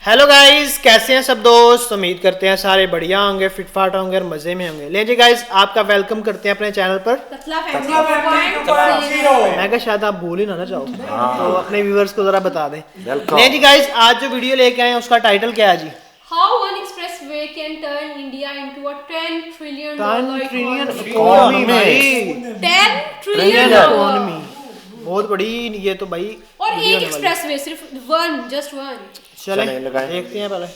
Hello guys, कैसे हैं सब दोस्त। उम्मीद करते हैं सारे बढ़िया होंगे, फिटफाट होंगे और मजे में होंगे। ले जी गाइस, आपका वेलकम करते हैं अपने चैनल पर। मैं क्या शायद आप भूल ही ना जाओ, तो अपने व्यूअर्स को जरा बता दें। ले जी गाइस, आज जो वीडियो लेके आए हैं उसका टाइटल क्या है जी? How one expressway can turn India into a $10 trillion economy भाई, 10 trillion इकोनॉमी बहुत बड़ी। ये तो भाई और वीडियो एक होने वाली। एक्सप्रेसवे सिर्फ जस्ट वन। चलें देखते हैं पहले।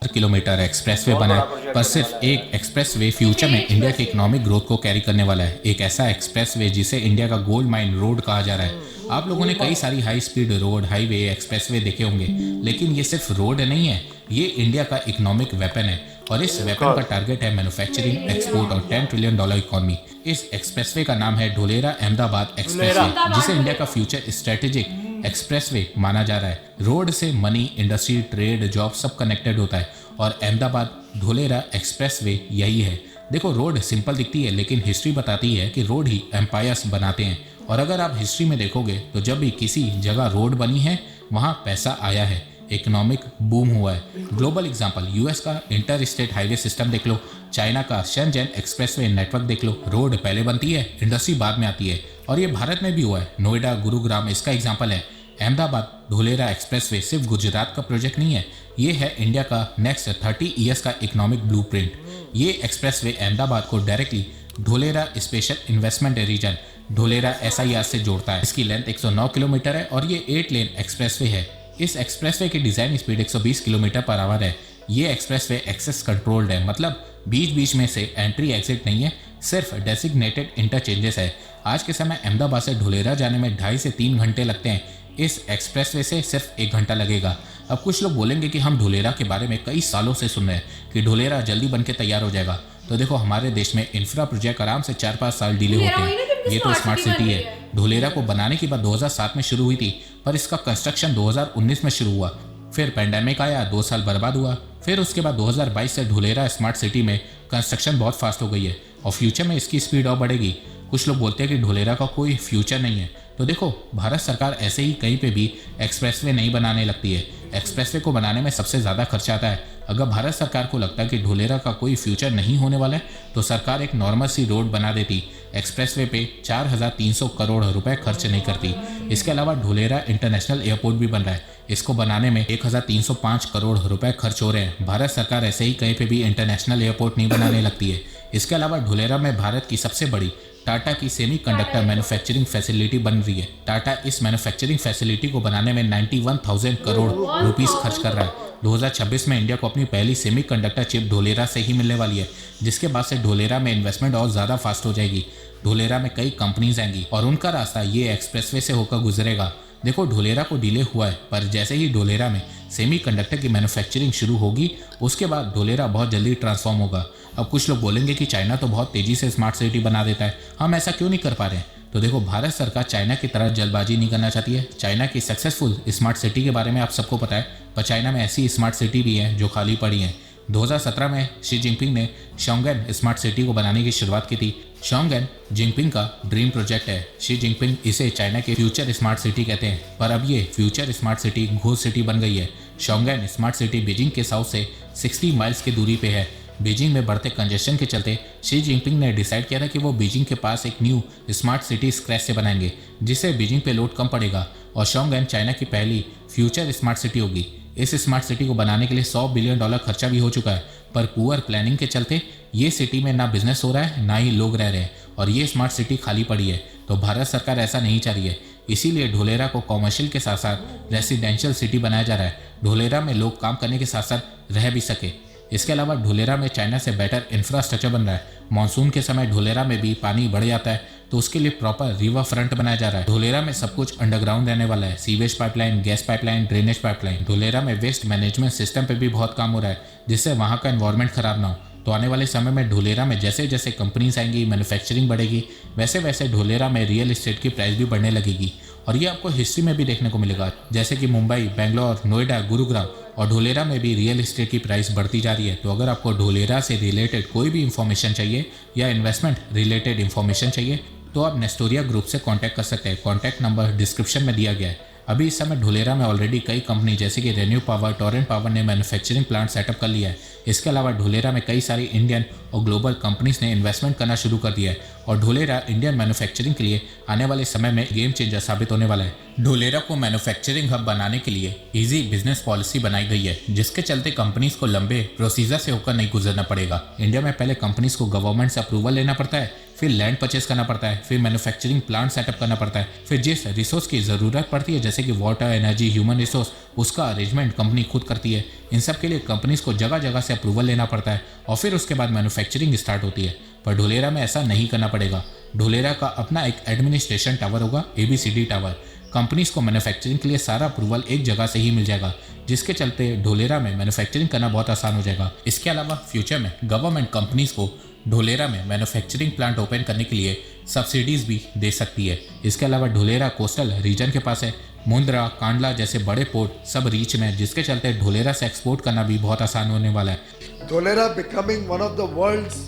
किलोमीटर एक्सप्रेसवे बना है, पर सिर्फ एक एक्सप्रेसवे फ्यूचर में इंडिया की इकोनॉमिक ग्रोथ को कैरी करने वाला है। एक ऐसा एक्सप्रेसवे जिसे इंडिया का गोल्ड माइन रोड कहा जा रहा है। आप लोगों ने कई सारी high speed road, highway, expressway देखे होंगे, लेकिन ये सिर्फ रोड नहीं है, ये इंडिया का इकोनॉमिक वेपन है। और इस वेपन का टारगेट है मैन्युफैक्चरिंग, एक्सपोर्ट और $10 ट्रिलियन इकोनॉमी। इस एक्सप्रेसवे का नाम है ढोलेरा अहमदाबाद एक्सप्रेसवे, जिसे इंडिया का फ्यूचर स्ट्रेटेजिक एक्सप्रेसवे माना जा रहा है। रोड से मनी, इंडस्ट्री, ट्रेड, जॉब सब कनेक्टेड होता है और अहमदाबाद ढोलेरा एक्सप्रेसवे यही है। देखो, रोड सिंपल दिखती है, लेकिन हिस्ट्री बताती है कि रोड ही एम्पायर्स बनाते हैं। और अगर आप हिस्ट्री में देखोगे तो जब भी किसी जगह रोड बनी है वहाँ पैसा आया है, इकोनॉमिक बूम हुआ है। ग्लोबल एग्जांपल, यूएस का इंटर स्टेट हाईवे सिस्टम देख लो, चाइना का शेनज़ेन एक्सप्रेसवे नेटवर्क देख लो। रोड पहले बनती है, इंडस्ट्री बाद में आती है। और ये भारत में भी हुआ है, नोएडा, गुरुग्राम इसका एग्जाम्पल है। अहमदाबाद ढोलेरा एक्सप्रेसवे सिर्फ गुजरात का प्रोजेक्ट नहीं है, ये है इंडिया का नेक्स्ट 30 ईयर्स का इकोनॉमिक ब्लूप्रिंट। ये एक्सप्रेसवे अहमदाबाद को directly Dholera special investment region Dholera SIR से जोड़ता है। इसकी लेंथ 109 किलोमीटर है और ये 8 लेन एक्सप्रेसवे है। इस एक्सप्रेसवे की design speed 120 kilometre per hour है। ये एक्सप्रेसवे एक्सेस कंट्रोल्ड है, मतलब बीच बीच में से एंट्री एग्जिट नहीं है, सिर्फ डेसिग्नेटेड इंटरचेंजेस है। आज के समय अहमदाबाद से ढोलेरा जाने में 2.5 से 3 घंटे लगते हैं, इस एक्सप्रेसवे से सिर्फ 1 घंटा लगेगा। अब कुछ लोग बोलेंगे कि हम ढोलेरा के बारे में कई सालों से सुन रहे हैं कि ढोलेरा जल्दी बन के तैयार हो जाएगा। तो देखो, हमारे देश में इंफ्रा प्रोजेक्ट आराम से 4-5 साल डिले होते हैं। ये तो स्मार्ट सिटी है। ढोलेरा को बनाने की बात 2007 में शुरू हुई थी, पर इसका कंस्ट्रक्शन 2019 में शुरू हुआ। फिर पेंडेमिक आया, 2 साल बर्बाद हुआ। फिर उसके बाद 2022 से ढोलेरा स्मार्ट सिटी में कंस्ट्रक्शन बहुत फास्ट हो गई है और फ्यूचर में इसकी स्पीड और बढ़ेगी। कुछ लोग बोलते हैं कि ढोलेरा का कोई फ्यूचर नहीं है। तो देखो, भारत सरकार ऐसे ही कहीं पे भी एक्सप्रेसवे नहीं बनाने लगती है। एक्सप्रेसवे को बनाने में सबसे ज़्यादा खर्चा आता है। अगर भारत सरकार को लगता है कि ढोलेरा का कोई फ्यूचर नहीं होने वाला है, तो सरकार एक नॉर्मल सी रोड बना देती, एक्सप्रेसवे पे 4,300 करोड़ रुपए खर्च नहीं करती। इसके अलावा ढोलेरा इंटरनेशनल एयरपोर्ट भी बन रहा है, इसको बनाने में 1,305 करोड़ रुपए खर्च हो रहे हैं। भारत सरकार ऐसे ही कहीं पे भी इंटरनेशनल एयरपोर्ट नहीं बनाने लगती है। इसके अलावा ढोलेरा में भारत की सबसे बड़ी टाटा की सेमीकंडक्टर मैन्युफैक्चरिंग फैसिलिटी बन रही है। टाटा इस मैन्युफैक्चरिंग फैसिलिटी को बनाने में 91,000 करोड़ रुपीस खर्च कर रहा है। 2026 में इंडिया को अपनी पहली सेमीकंडक्टर चिप ढोलेरा से ही मिलने वाली है, जिसके बाद से ढोलेरा में इन्वेस्टमेंट और ज़्यादा फास्ट हो जाएगी। ढोलेरा में कई कंपनीज आएंगी और उनका रास्ता ये एक्सप्रेसवे से होकर गुजरेगा। देखो, ढोलेरा को डिले हुआ है, पर जैसे ही ढोलेरा में सेमीकंडक्टर की मैन्युफैक्चरिंग शुरू होगी, उसके बाद ढोलेरा बहुत जल्दी ट्रांसफॉर्म होगा। अब कुछ लोग बोलेंगे कि चाइना तो बहुत तेज़ी से स्मार्ट सिटी बना देता है, हम ऐसा क्यों नहीं कर पा रहे हैं? तो देखो, भारत सरकार चाइना की तरह जल्दबाजी नहीं करना चाहती है। चाइना की सक्सेसफुल स्मार्ट सिटी के बारे में आप सबको पता है, पर चाइना में ऐसी स्मार्ट सिटी भी है जो खाली पड़ी हैं। 2017 में शी जिनपिंग ने शोंगन स्मार्ट सिटी को बनाने की शुरुआत की थी। शोंगन जिनपिंग का ड्रीम प्रोजेक्ट है। शी जिनपिंग इसे चाइना के फ्यूचर स्मार्ट सिटी कहते हैं, पर अब ये future smart city ghost city बन गई है। शोंगन स्मार्ट सिटी बीजिंग के साउथ से 60 माइल्स की दूरी पे है। बीजिंग में बढ़ते कंजेशन के चलते शी जिनपिंग ने डिसाइड किया था कि वो बीजिंग के पास एक न्यू स्मार्ट सिटी स्क्रैच से बनाएंगे, जिससे बीजिंग पे लोड कम पड़ेगा और शोंगन चाइना की पहली फ्यूचर स्मार्ट सिटी होगी। इस स्मार्ट सिटी को बनाने के लिए $100 बिलियन खर्चा भी हो चुका है, पर पुअर प्लानिंग के चलते ये सिटी में ना बिजनेस हो रहा है, ना ही लोग रह रहे हैं और ये स्मार्ट सिटी खाली पड़ी है। तो भारत सरकार ऐसा नहीं चाह रही है, इसीलिए ढोलेरा को कॉमर्शियल के साथ साथ रेसिडेंशियल सिटी बनाया जा रहा है। ढोलेरा में लोग काम करने के साथ साथ रह भी सके। इसके अलावा ढोलेरा में चाइना से बेटर इंफ्रास्ट्रक्चर बन रहा है। मानसून के समय ढोलेरा में भी पानी बढ़ जाता है, तो उसके लिए प्रॉपर रिवर फ्रंट बनाया जा रहा है। ढोलेरा में सब कुछ अंडरग्राउंड रहने वाला है, sewage pipeline, gas pipeline, drainage pipeline. Dholera में वेस्ट मैनेजमेंट सिस्टम पे भी बहुत काम हो रहा है, जिससे वहाँ का एनवायरनमेंट खराब ना हो। तो आने वाले समय में ढोलेरा में जैसे जैसे कंपनीज आएंगी, मैन्युफैक्चरिंग बढ़ेगी, वैसे वैसे ढोलेरा में रियल एस्टेट की प्राइस भी बढ़ने लगेगी। और ये आपको हिस्ट्री में भी देखने को मिलेगा, जैसे कि मुंबई, बेंगलोर, नोएडा, गुरुग्राम और ढोलेरा में भी रियल एस्टेट की प्राइस बढ़ती जा रही है। तो अगर आपको ढोलेरा से रिलेटेड कोई भी इन्फॉर्मेशन चाहिए या इन्वेस्टमेंट रिलेटेड इन्फॉर्मेशन चाहिए, तो आप नेस्टोरिया ग्रुप से कांटेक्ट कर सकते हैं। कांटेक्ट नंबर डिस्क्रिप्शन में दिया गया है। अभी इस समय ढोलेरा में ऑलरेडी कई कंपनी जैसे कि रेन्यू पावर, टोरेंट पावर ने मैन्युफैक्चरिंग प्लांट सेटअप कर लिया है। इसके अलावा ढोलेरा में कई सारी इंडियन और ग्लोबल कंपनीज ने इन्वेस्टमेंट करना शुरू कर दिया है और ढोलेरा इंडियन मैन्युफैक्चरिंग के लिए आने वाले समय में गेम चेंजर साबित होने वाला है। ढोलेरा को मैन्युफैक्चरिंग हब बनाने के लिए इजी बिजनेस पॉलिसी बनाई गई है, जिसके चलते कंपनीज को लंबे प्रोसीजर से होकर नहीं गुजरना पड़ेगा। इंडिया में पहले कंपनीज को गवर्नमेंट से अप्रूवल लेना पड़ता है, फिर लैंड परचेज करना पड़ता है, फिर मैन्युफैक्चरिंग प्लांट सेटअप करना पड़ता है, फिर जिस रिसोर्स की ज़रूरत पड़ती है जैसे कि वाटर, एनर्जी, ह्यूमन रिसोर्स, उसका अरेंजमेंट कंपनी खुद करती है। इन सब के लिए कंपनीज को जगह जगह से अप्रूवल लेना पड़ता है और फिर उसके बाद मैन्युफैक्चरिंग स्टार्ट होती है। पर ढोलेरा में ऐसा नहीं करना पड़ेगा। ढोलेरा का अपना एक एडमिनिस्ट्रेशन टावर होगा, ABCD टावर। कंपनीज को मैन्युफैक्चरिंग के लिए सारा अप्रूवल एक जगह से ही मिल जाएगा, जिसके चलते ढोलेरा में मैन्युफैक्चरिंग करना बहुत आसान हो जाएगा। इसके अलावा फ्यूचर में गवर्नमेंट कंपनीज को ढोलेरा में मैन्युफैक्चरिंग प्लांट ओपन करने के लिए सब्सिडीज भी दे सकती है। इसके अलावा ढोलेरा कोस्टल रीजन के पास है, मुंद्रा, कांडला जैसे बड़े पोर्ट सब रीच में है, जिसके चलते ढोलेरा से एक्सपोर्ट करना भी बहुत आसान होने वाला है। Dholera becoming one of the world's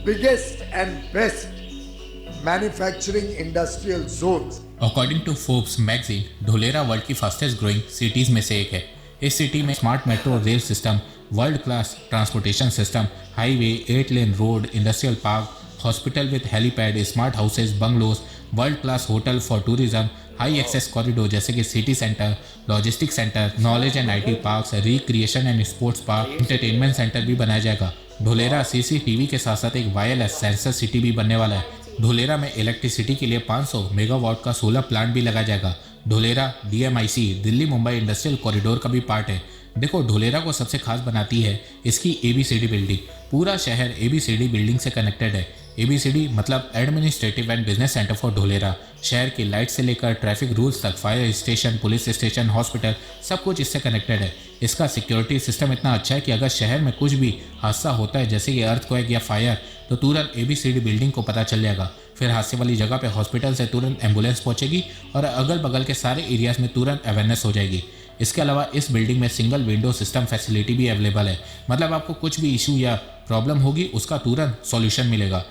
biggest and best manufacturing industrial zones. According to Forbes magazine, Dholera world की फास्टेस्ट ग्रोइंग सिटीज में से एक है। इस सिटी में smart metro rail system, world class transportation system, highway, 8 lane road, industrial park, hospital with helipad, smart houses, bungalows, world class hotel for tourism, high access corridor जैसे कि city centre, logistic centre, knowledge and IT parks, recreation and sports park, entertainment centre भी बनाया जाएगा। Dholera CCTV के साथ साथ एक wireless sensor city भी बनने वाला है। ढोलेरा में इलेक्ट्रिसिटी के लिए 500 मेगावाट का सोलर प्लांट भी लगाया जाएगा। Dholera DMIC Delhi Mumbai industrial corridor का भी पार्ट है। देखो, ढोलेरा को सबसे खास बनाती है इसकी ABCD बिल्डिंग। पूरा शहर ABCD बिल्डिंग से कनेक्टेड है। ABCD मतलब administrative and business centre for Dholera. शहर की लाइट से लेकर ट्रैफिक रूल्स तक, fire station, police station, hospital, सब कुछ इससे कनेक्टेड है। इसका सिक्योरिटी सिस्टम इतना अच्छा है कि अगर शहर में कुछ भी हादसा होता है जैसे कि अर्थक्वेक या फायर, तो तुरंत ABCD बिल्डिंग को पता चल जाएगा। फिर हादसे वाली जगह पे हॉस्पिटल से तुरंत एम्बुलेंस पहुंचेगी और अगल बगल के सारे एरियाज में तुरंत अवेयरनेस हो जाएगी। इसके अलावा इस बिल्डिंग में सिंगल विंडो सिस्टम फैसिलिटी भी अवेलेबल है, मतलब आपको कुछ भी इशू या प्रॉब्लम होगी उसका तुरंत सॉल्यूशन मिलेगा।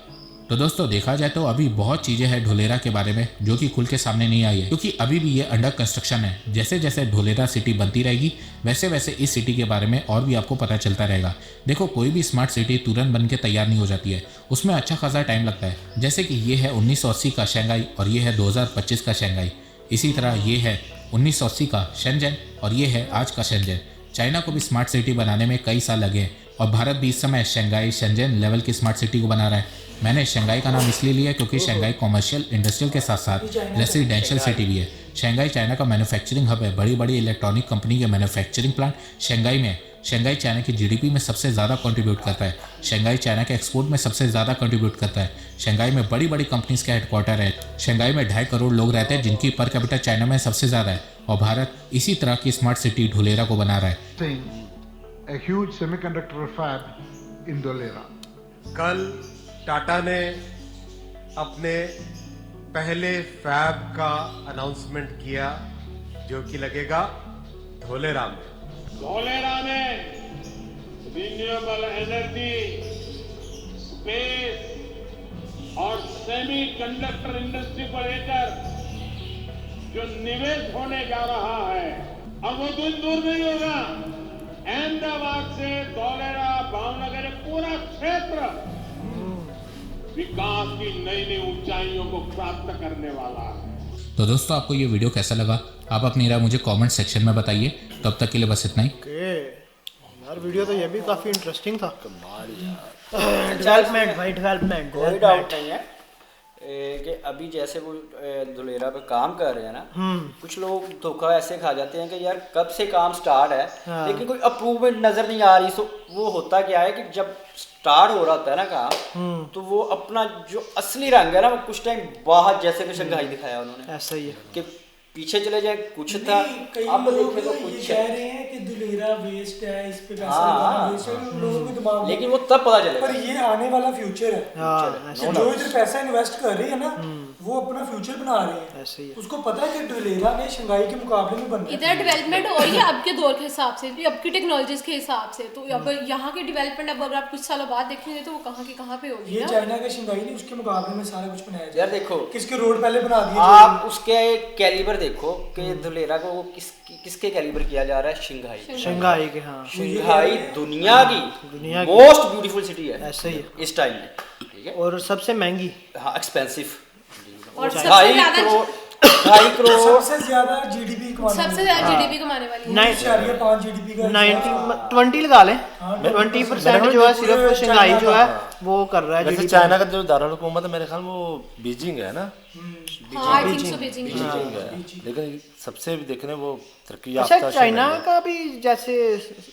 तो दोस्तों, देखा जाए तो अभी बहुत चीज़ें हैं ढोलेरा के बारे में जो कि खुल के सामने नहीं आई है, क्योंकि अभी भी ये अंडर कंस्ट्रक्शन है। जैसे जैसे ढोलेरा सिटी बनती रहेगी वैसे वैसे इस सिटी के बारे में और भी आपको पता चलता रहेगा। देखो, कोई भी स्मार्ट सिटी तुरंत बन के तैयार नहीं हो जाती है, उसमें अच्छा खासा टाइम लगता है। जैसे कि ये है 1980 का शंघाई और ये है 2025 का शंघाई। इसी तरह ये है 1980 का शेंजन और ये है आज का शेंजन। चाइना को भी स्मार्ट सिटी बनाने में कई साल लगे हैं और भारत भी इस समय शंघाई, शेंजन लेवल की स्मार्ट सिटी को बना रहा है। मैंने शंघाई का नाम इसलिए लिया क्योंकि शंघाई कॉमर्शियल इंडस्ट्रियल के साथ साथ रेसिडेंशियल सिटी भी है। शंघाई चाइना का मैन्युफैक्चरिंग हब है। बड़ी बड़ी इलेक्ट्रॉनिक कंपनी के मैन्युफैक्चरिंग प्लांट शंघाई में है। शंघाई चाइना की GDP में सबसे ज़्यादा कंट्रीब्यूट करता है। शंघाई चाइना के एक्सपोर्ट में सबसे ज़्यादा कंट्रीब्यूट करता है। शंघाई में बड़ी बड़ी कंपनीज का हेडक्वार्टर है। शंघाई में 2.5 करोड़ लोग रहते हैं, जिनकी पर कैपिटा चाइना में सबसे ज़्यादा है। और भारत इसी तरह की स्मार्ट सिटी ढोलेरा को बना रहा है। A huge semiconductor fab in Dholera. कल टाटा ने अपने पहले फैब का अनाउंसमेंट किया जो कि लगेगा ढोलेरा में। ढोलेरा में रिन्यूएबल एनर्जी, स्पेस और सेमीकंडक्टर इंडस्ट्री को लेकर जो निवेश होने जा रहा है, अब वो दिन दूर नहीं होगा। अहमदाबाद से ढोलेरा, भावनगर, पूरा क्षेत्र विकास की नई नई ऊंचाइयों को प्राप्त करने वाला है। तो दोस्तों, आपको ये वीडियो कैसा लगा आप अपनी राय मुझे कमेंट सेक्शन में बताइए। तब तक के लिए बस इतना ही। यार, वीडियो तो ये भी काफ़ी इंटरेस्टिंग था। डेवलपमेंट भाई, डेवलपमेंट, कोई डाउट नहीं है कि अभी जैसे वो धुलेरा पे काम कर रहे हैं ना, कुछ लोग धोखा ऐसे खा जाते हैं कि यार कब से काम स्टार्ट है, लेकिन कोई अप्रूवमेंट नजर नहीं आ रही। सो वो होता क्या है कि जब स्टार्ट हो रहा होता है ना काम, तो वो अपना जो असली रंग है ना, वो कुछ टाइम बाहर जैसे कि शंघाई दिखाया उन्होंने, ऐसा ही है कि पीछे चले जाए कुछ था, अब देखें तो कुछ कह रहे हैं कि धुलेरा वेस्ट है, इस पे पैसा लगाना वेस्ट है, लोगों को दिमाग में, लेकिन वो तब पता चलेगा। पर ये आने वाला फ्यूचर है। कि जो इधर पैसा इन्वेस्ट कर रही है ना, वो अपना फ्यूचर बना रहे हैं। ऐसे ही है। उसको पता है कि धुलेरा ने शंघाई के मुकाबले में बनना है। इधर डेवलपमेंट हो रही है अब के दौर के हिसाब से, अब की टेक्नोलॉजीज के हिसाब से, तो अब यहाँ की डेवलपमेंट अब अगर आप कुछ सालों बाद देखेंगे तो वो कहाँ की कहाँ पे होगी ये ना। चाइना का शंघाई नहीं, उसके मुकाबले में सारा कुछ बनाया जाए। यार देखो किसके रोड पहले बना दिए आप उसके कैलिबर देखो कि धुलेरा को वो किसके कैलिबर किया जा रहा है, शंघाई। शंघाई के, हाँ शंघाई दुनिया की मोस्ट ब्यूटीफुल सिटी है ऐसे ही है। इस टाइम में, ठीक है, और सबसे महंगी। हाँ एक्सपेंसिव, और सबसे 2.5 ज्यादा करोड़ 2.5 करोड़ सबसे ज्यादा जीडीपी कमाने सबसे ज्यादा जीडीपी कमाने वाली है। 9.5 जीडीपी का 20 लगा लें, 20% जो है सिर्फ शंघाई जो है वो कर रहा है वैसे GDP। चाइना का जो दारुल हुकूमत है मेरे ख्याल में वो बीजिंग है ना, हाँ I think so Beijing. Beijing है, लेकिन सबसे भी देखने वो तरक्की अच्छा याफ्ता चाइना शहर है। का भी जैसे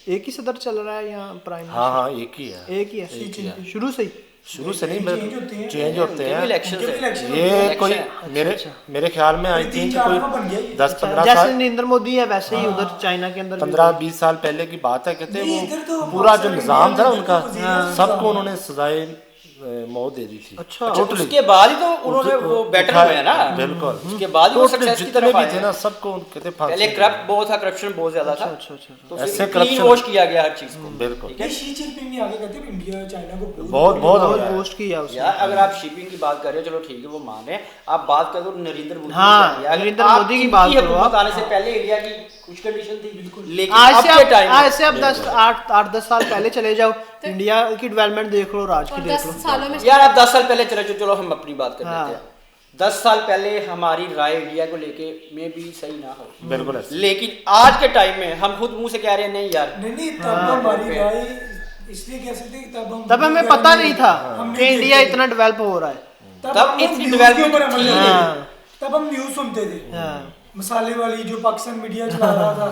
एक ही सदर चल रहा है यहाँ प्राइम हाँ हाँ एक ही है, एक ही है शुरू से ही। शुरू से नहीं चेंज होते हैं इलेक्शन ये कोई मेरे ख्याल में आई थिंक कोई 10-15 जैसे साल नरेंद्र मोदी है वैसे ही उधर चाइना के अंदर 15-20 साल पहले की बात है, कहते हैं वो पूरा जो निजाम था उनका सबको उन्होंने सजाए मौत दे दी थी। अच्छा उसके बाद ही तो उन्होंने वो बेटर हुए ना, बिल्कुल उसके बाद ही वो सक्सेस की जितने तरफ भी आए थे ना सबको कहते पहले करप्ट बहुत था, करप्शन बहुत ज्यादा था, तो ऐसे फिर corruption- क्लीन वॉश किया गया हर चीज को। बिल्कुल ये शी जिनपिंग ने आगे कहते हैं इंडिया चाइना को बहुत बहुत हो गया है। पोस्ट किया उसने। यार अगर आप शिपिंग की बात कर रहे हो चलो ठीक है वो माने, आप बात करो नरेंद्र मोदी हाँ, की। अगर नरेंद्र आप मोदी की इनकी बात करो हुकूमत आप। आने से पहले इंडिया की कुछ कंडीशन थी बिल्कुल, लेकिन आज अब से के आप टाइम आज से आप 8-10 साल पहले चले जाओ, इंडिया की डेवलपमेंट देख लो, राज की और देख 10 लो। सालों में यार आप 10 साल पहले चले जाओ, चलो हम अपनी बात कर हाँ। लेते हैं। 10 साल पहले हमारी राय इंडिया को लेके में भी सही ना हो, बिल्कुल ऐसे। लेकिन आज के टाइम में हम खुद मुंह से कह रहे हैं नहीं यार, नहीं तब हमारी राय इसलिए कह सकते हैं कि तब हमें पता नहीं था हमने कि इंडिया देखी। इतना डेवलप हो रहा है। तब हम इतनी न्यूज़ development के ऊपर अमल थी करते नहीं। थे। तब हम न्यूज़ सुनते थे, हाँ। मसाले वाली जो पाकिस्तान मीडिया चला रहा था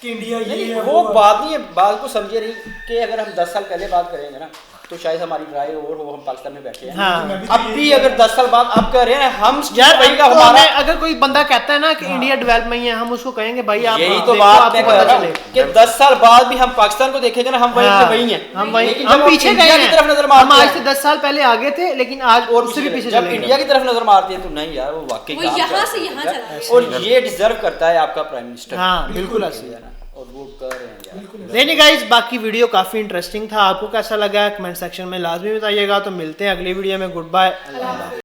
कि इंडिया ये नहीं है वो है। बात नहीं है, बात को समझिए नहीं कि अगर हम 10 साल पहले बात करेंगे ना तो शायद हमारी राय और हो, हम पाकिस्तान में बैठे हैं। हाँ। अब भी अगर 10 साल बाद अब कर रहे हैं हम यार वही का तो हमारा हमें अगर कोई बंदा कहता है ना कि इंडिया डेवलप में ही है, हम उसको कहेंगे भाई आप यही तो देखो, बात आपको मैं पता कह रहा चले। हूं कि 10 साल बाद भी हम पाकिस्तान को देखेंगे ना हम वहीं हाँ, के वहीं हैं, हम वहीं लेकिन हम जब पीछे इंडिया गए की हैं। तरफ नजर हम मारते आज से हैं 10 साल पहले आगे थे, लेकिन आज और उससे भी पीछे जब चले इंडिया गए। की तरफ नजर मारते हैं तो नहीं यार वो वाकई वो काम यहाँ कर से रहे यहाँ हैं। चला गया। और ये डिजर्व करता है आपका प्राइम मिनिस्टर। हाँ बिल्कुल ऐसे ही है। और वो कर रहे हैं यार। नहीं गाइस, बाकी वीडियो काफी इंटरेस्टिंग था, आपको कैसा लगा कमेंट सेक्शन में लाजमी बताइएगा। तो मिलते हैं अगली वीडियो में, गुड बाय।